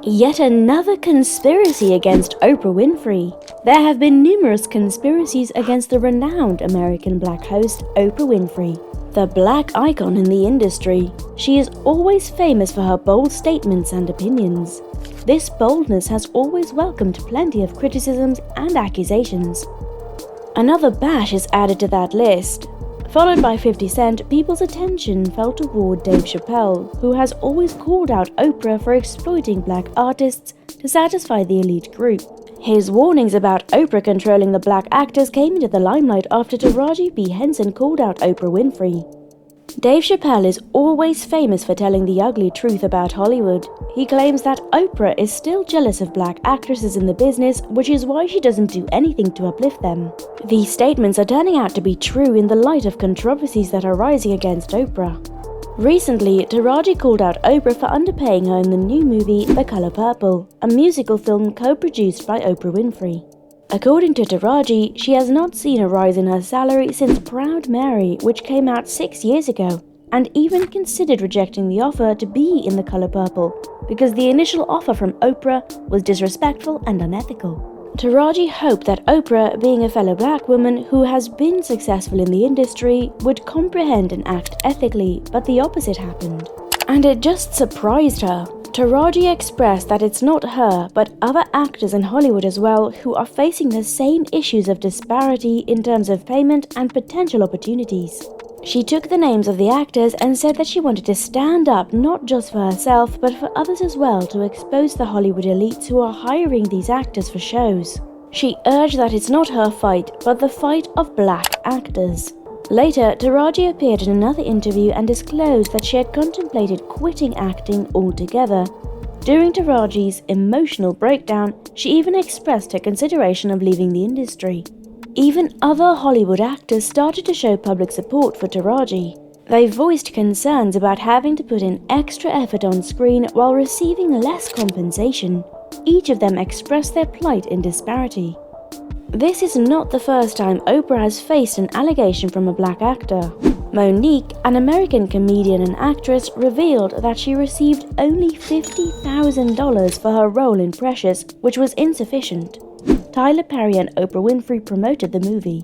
Yet another conspiracy against Oprah Winfrey. There have been numerous conspiracies against the renowned American black host Oprah Winfrey, the black icon in the industry. She is always famous for her bold statements and opinions. This boldness has always welcomed plenty of criticisms and accusations. Another bash is added to that list. Followed by 50 Cent, people's attention fell toward Dave Chappelle, who has always called out Oprah for exploiting black artists to satisfy the elite group. His warnings about Oprah controlling the black actors came into the limelight after Taraji P. Henson called out Oprah Winfrey. Dave Chappelle is always famous for telling the ugly truth about Hollywood. He claims that Oprah is still jealous of black actresses in the business, which is why she doesn't do anything to uplift them. These statements are turning out to be true in the light of controversies that are rising against Oprah. Recently, Taraji called out Oprah for underpaying her in the new movie The Color Purple, a musical film co-produced by Oprah Winfrey. According to Taraji, she has not seen a rise in her salary since Proud Mary, which came out 6 years ago, and even considered rejecting the offer to be in The Color Purple because the initial offer from Oprah was disrespectful and unethical. Taraji hoped that Oprah, being a fellow black woman who has been successful in the industry, would comprehend and act ethically, but the opposite happened. And it just surprised her. Taraji expressed that it's not her, but other actors in Hollywood as well who are facing the same issues of disparity in terms of payment and potential opportunities. She took the names of the actors and said that she wanted to stand up not just for herself but for others as well to expose the Hollywood elites who are hiring these actors for shows. She urged that it's not her fight, but the fight of black actors. Later, Taraji appeared in another interview and disclosed that she had contemplated quitting acting altogether. During Taraji's emotional breakdown, she even expressed her consideration of leaving the industry. Even other Hollywood actors started to show public support for Taraji. They voiced concerns about having to put in extra effort on screen while receiving less compensation. Each of them expressed their plight in disparity. This is not the first time Oprah has faced an allegation from a black actor. Monique, an American comedian and actress, revealed that she received only $50,000 for her role in Precious, which was insufficient. Tyler Perry and Oprah Winfrey promoted the movie.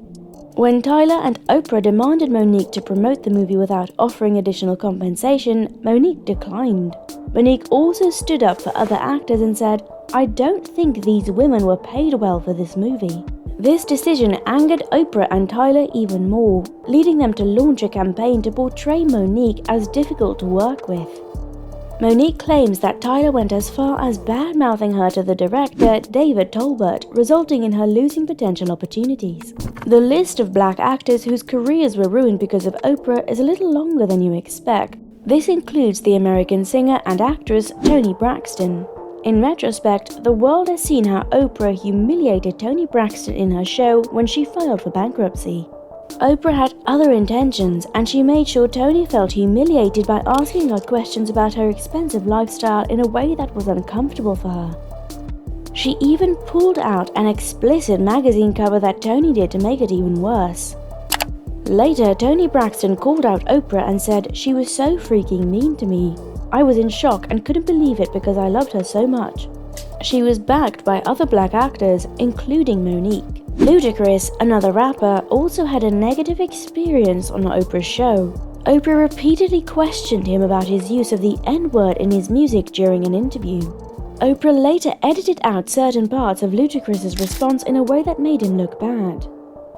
When Tyler and Oprah demanded Monique to promote the movie without offering additional compensation, Monique declined. Monique also stood up for other actors and said, "I don't think these women were paid well for this movie." This decision angered Oprah and Tyler even more, leading them to launch a campaign to portray Monique as difficult to work with. Monique claims that Tyler went as far as bad-mouthing her to the director, David Tolbert, resulting in her losing potential opportunities. The list of black actors whose careers were ruined because of Oprah is a little longer than you expect. This includes the American singer and actress Toni Braxton. In retrospect, the world has seen how Oprah humiliated Toni Braxton in her show when she filed for bankruptcy. Oprah had other intentions, and she made sure Toni felt humiliated by asking her questions about her expensive lifestyle in a way that was uncomfortable for her. She even pulled out an explicit magazine cover that Toni did to make it even worse. Later, Toni Braxton called out Oprah and said, "She was so freaking mean to me. I was in shock and couldn't believe it because I loved her so much." She was backed by other black actors, including Monique. Ludacris, another rapper, also had a negative experience on Oprah's show. Oprah repeatedly questioned him about his use of the N-word in his music during an interview. Oprah later edited out certain parts of Ludacris's response in a way that made him look bad.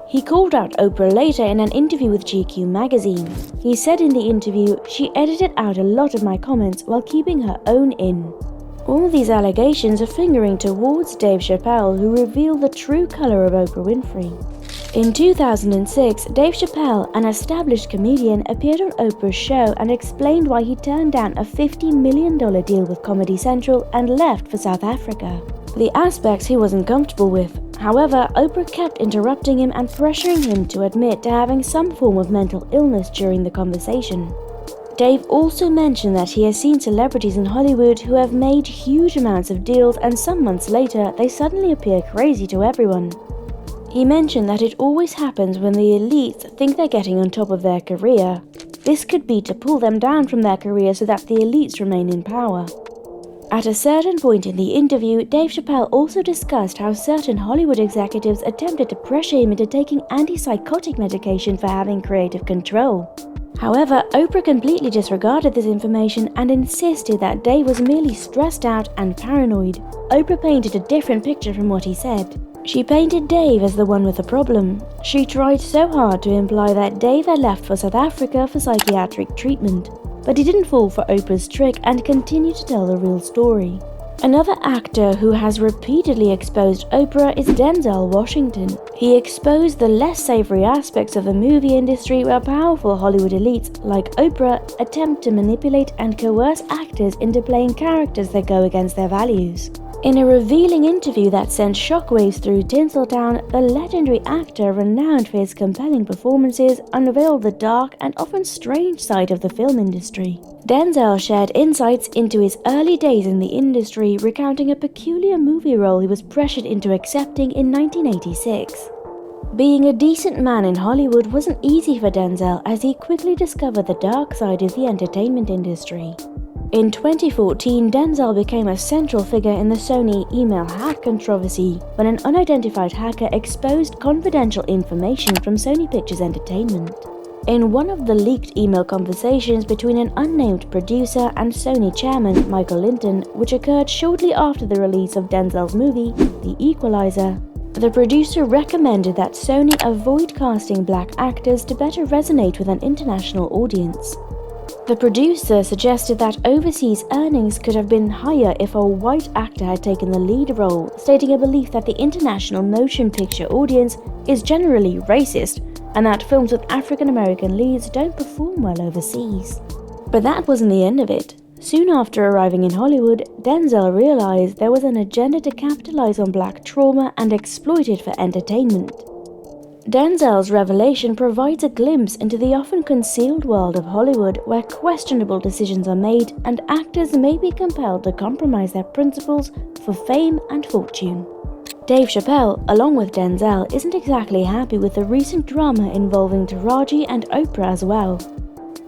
He called out Oprah later in an interview with GQ magazine. He said in the interview, "She edited out a lot of my comments while keeping her own in." All these allegations are fingering towards Dave Chappelle, who revealed the true color of Oprah Winfrey. In 2006, Dave Chappelle, an established comedian, appeared on Oprah's show and explained why he turned down a $50 million deal with Comedy Central and left for South Africa. The aspects he wasn't comfortable with. However, Oprah kept interrupting him and pressuring him to admit to having some form of mental illness during the conversation. Dave also mentioned that he has seen celebrities in Hollywood who have made huge amounts of deals and some months later they suddenly appear crazy to everyone. He mentioned that it always happens when the elites think they're getting on top of their career. This could be to pull them down from their career so that the elites remain in power. At a certain point in the interview, Dave Chappelle also discussed how certain Hollywood executives attempted to pressure him into taking antipsychotic medication for having creative control. However, Oprah completely disregarded this information and insisted that Dave was merely stressed out and paranoid. Oprah painted a different picture from what he said. She painted Dave as the one with the problem. She tried so hard to imply that Dave had left for South Africa for psychiatric treatment, but he didn't fall for Oprah's trick and continued to tell the real story. Another actor who has repeatedly exposed Oprah is Denzel Washington. He exposed the less savory aspects of the movie industry where powerful Hollywood elites like Oprah attempt to manipulate and coerce actors into playing characters that go against their values. In a revealing interview that sent shockwaves through Tinseltown, the legendary actor, renowned for his compelling performances, unveiled the dark and often strange side of the film industry. Denzel shared insights into his early days in the industry, recounting a peculiar movie role he was pressured into accepting in 1986. Being a decent man in Hollywood wasn't easy for Denzel, as he quickly discovered the dark side of the entertainment industry. In 2014, Denzel became a central figure in the Sony email hack controversy when an unidentified hacker exposed confidential information from Sony Pictures Entertainment. In one of the leaked email conversations between an unnamed producer and Sony chairman Michael Linton, which occurred shortly after the release of Denzel's movie, The Equalizer, the producer recommended that Sony avoid casting black actors to better resonate with an international audience. The producer suggested that overseas earnings could have been higher if a white actor had taken the lead role, stating a belief that the international motion picture audience is generally racist and that films with African American leads don't perform well overseas. But that wasn't the end of it. Soon after arriving in Hollywood, Denzel realized there was an agenda to capitalize on black trauma and exploit it for entertainment. Denzel's revelation provides a glimpse into the often concealed world of Hollywood, where questionable decisions are made and actors may be compelled to compromise their principles for fame and fortune. Dave Chappelle, along with Denzel, isn't exactly happy with the recent drama involving Taraji and Oprah as well.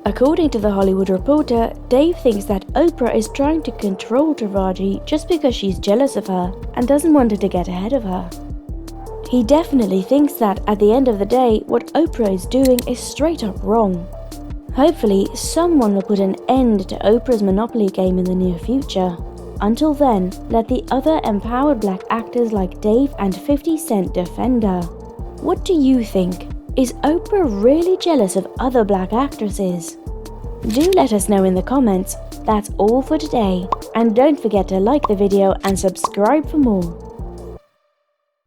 According to The Hollywood Reporter, Dave thinks that Oprah is trying to control Taraji just because she's jealous of her and doesn't want her to get ahead of her. He definitely thinks that at the end of the day, what Oprah is doing is straight up wrong. Hopefully, someone will put an end to Oprah's monopoly game in the near future. Until then, let the other empowered black actors like Dave and 50 Cent defend her. What do you think? Is Oprah really jealous of other black actresses? Do let us know in the comments. That's all for today, and don't forget to like the video and subscribe for more.